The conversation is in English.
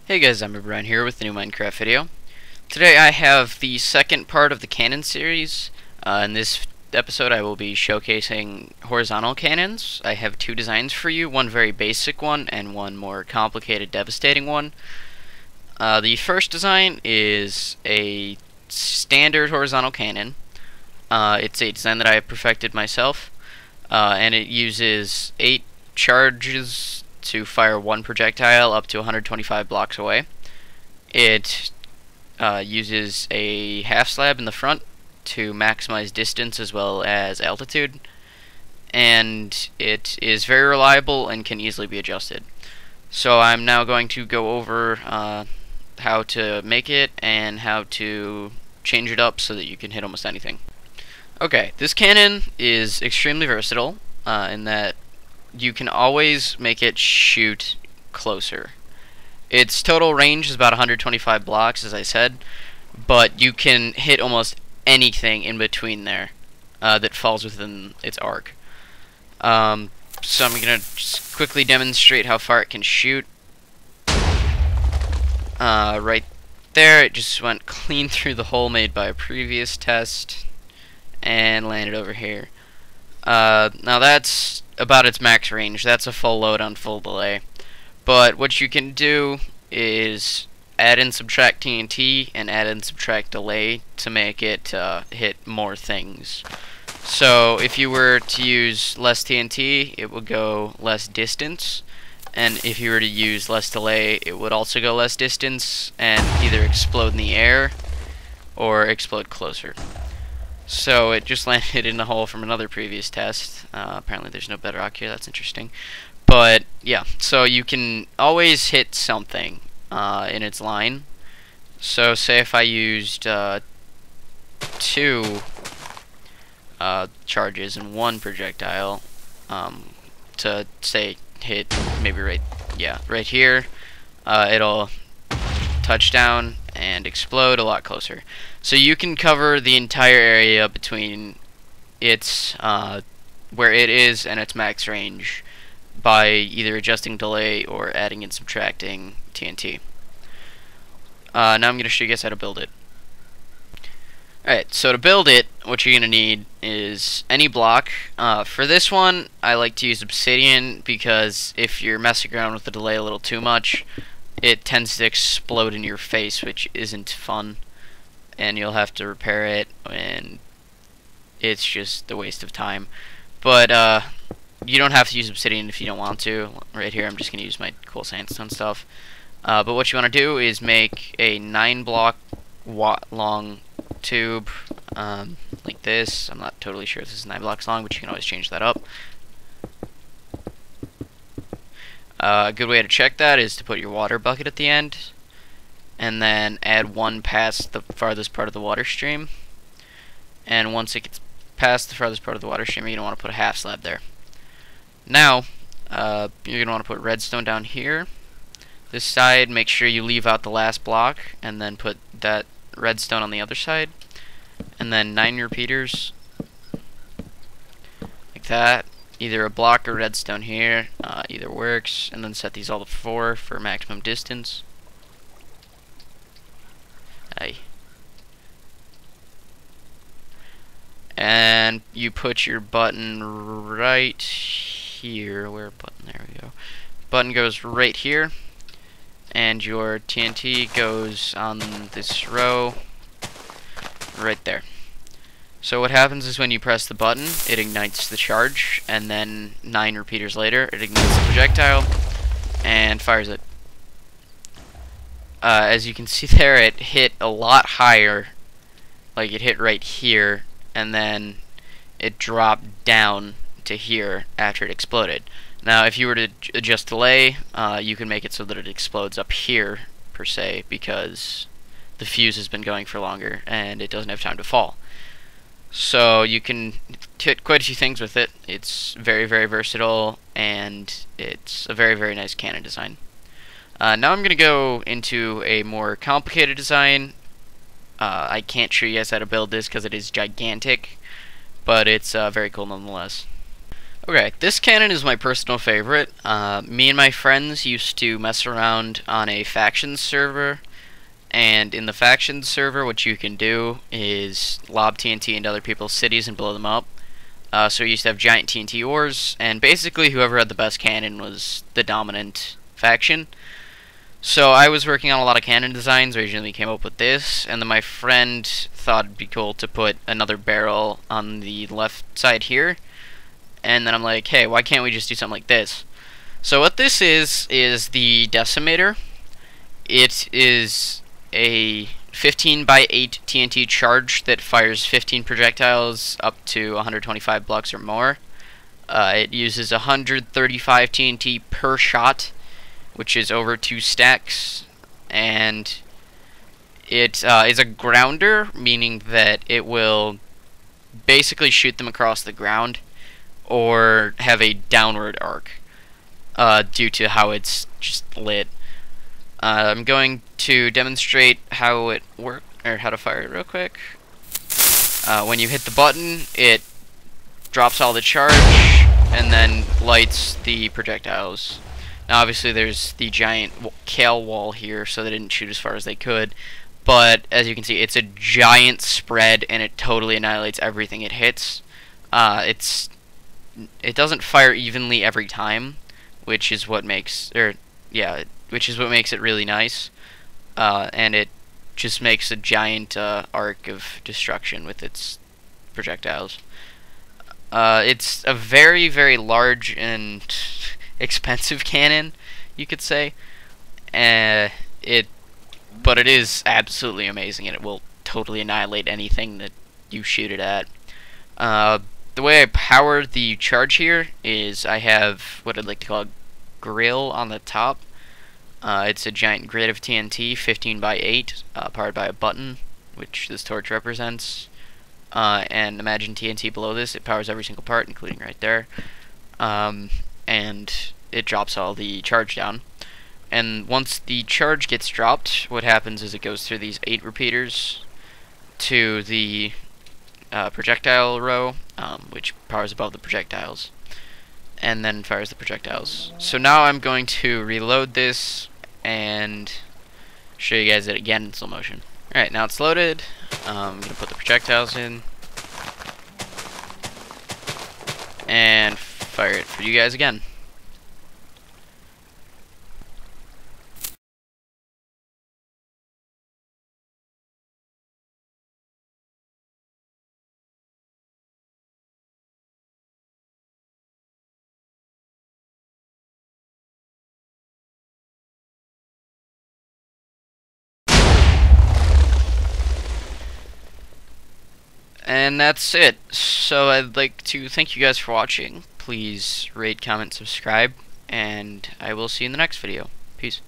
Hey guys, I'm Brian here with the new Minecraft video. Today I have the second part of the cannon series. In this episode I will be showcasing horizontal cannons. I have two designs for you, one very basic one and one more complicated, devastating one. The first design is a standard horizontal cannon. It's a design that I have perfected myself, and it uses 8 charges to fire one projectile up to 125 blocks away. It uses a half slab in the front to maximize distance as well as altitude, and it is very reliable and can easily be adjusted. So I'm now going to go over how to make it and how to change it up so that you can hit almost anything. Okay, this cannon is extremely versatile in that you can always make it shoot closer. Its total range is about 125 blocks, as I said, but you can hit almost anything in between there that falls within its arc. So I'm going to just quickly demonstrate how far it can shoot. Right there, it just went clean through the hole made by a previous test and landed over here. Now that's about its max range. That's a full load on full delay. But what you can do is add and subtract TNT and add and subtract delay to make it hit more things. So if you were to use less TNT, it would go less distance, and if you were to use less delay, it would also go less distance and either explode in the air or explode closer. So it just landed in a hole from another previous test. Apparently there's no bedrock here, that's interesting. But yeah, so you can always hit something in its line. So say if I used 2 charges and 1 projectile to say hit maybe right here, it'll touch down and explode a lot closer. So you can cover the entire area between its where it is and its max range by either adjusting delay or adding and subtracting TNT. Now I'm going to show you guys how to build it. Alright, so to build it, what you're going to need is any block. For this one, I like to use obsidian because if you're messing around with the delay a little too much, it tends to explode in your face, which isn't fun, and you'll have to repair it, and it's just a waste of time. But you don't have to use obsidian if you don't want to. Right here I'm just going to use my cool sandstone stuff. But what you want to do is make a 9-block long tube like this. I'm not totally sure if this is 9 blocks long, but you can always change that up. A good way to check that is to put your water bucket at the end and then add 1 past the farthest part of the water stream. And once it gets past the farthest part of the water stream, you're going to want to put a half slab there. Now, you're going to want to put redstone down here. This side, make sure you leave out the last block and then put that redstone on the other side. And then 9 repeaters, like that. Either a block or redstone here, either works, and then set these all to 4 for maximum distance. And you put your button right here. Where button? There we go. Button goes right here, and your TNT goes on this row right there. So what happens is when you press the button, it ignites the charge, and then 9 repeaters later, it ignites the projectile and fires it. As you can see there, it hit a lot higher, like it hit right here, and then it dropped down to here after it exploded. Now if you were to adjust delay, you can make it so that it explodes up here, per se, because the fuse has been going for longer and it doesn't have time to fall. So you can hit quite a few things with it. It's very, very versatile, and it's a very, very nice cannon design. Now I'm going to go into a more complicated design. I can't show you guys how to build this because it is gigantic, but it's very cool nonetheless. Okay, this cannon is my personal favorite. Me and my friends used to mess around on a factions server, and in the factions server what you can do is lob TNT into other people's cities and blow them up. So we used to have giant TNT ores, and basically whoever had the best cannon was the dominant faction. So I was working on a lot of cannon designs, originally came up with this, and then my friend thought it'd be cool to put another barrel on the left side here. And then I'm like, hey, why can't we just do something like this? So what this is the decimator. It is a 15 by 8 TNT charge that fires 15 projectiles up to 125 blocks or more. It uses 135 TNT per shot, which is over 2 stacks, and it is a grounder, meaning that it will basically shoot them across the ground or have a downward arc due to how it's just lit. I'm going to demonstrate how it works, or how to fire it real quick. When you hit the button, it drops all the charge and then lights the projectiles. Now obviously there's the giant kale wall here, so they didn't shoot as far as they could, but as you can see, it's a giant spread and it totally annihilates everything it hits. It doesn't fire evenly every time, which is what makes, which is what makes it really nice. And it just makes a giant arc of destruction with its projectiles. It's a very, very large and expensive cannon, you could say. But it is absolutely amazing, and it will totally annihilate anything that you shoot it at. The way I power the charge here is I have what I'd like to call a grill on the top. It's a giant grid of TNT, 15 by 8, powered by a button, which this torch represents. And imagine TNT below this. It powers every single part, including right there. And it drops all the charge down. And once the charge gets dropped, what happens is it goes through these 8 repeaters to the projectile row, which powers above the projectiles, and then fires the projectiles. So now I'm going to reload this and show you guys it again in slow motion. Alright, now it's loaded. I'm going to put the projectiles in and fire it for you guys again. And that's it. So I'd like to thank you guys for watching. Please rate, comment, subscribe, and I will see you in the next video. Peace.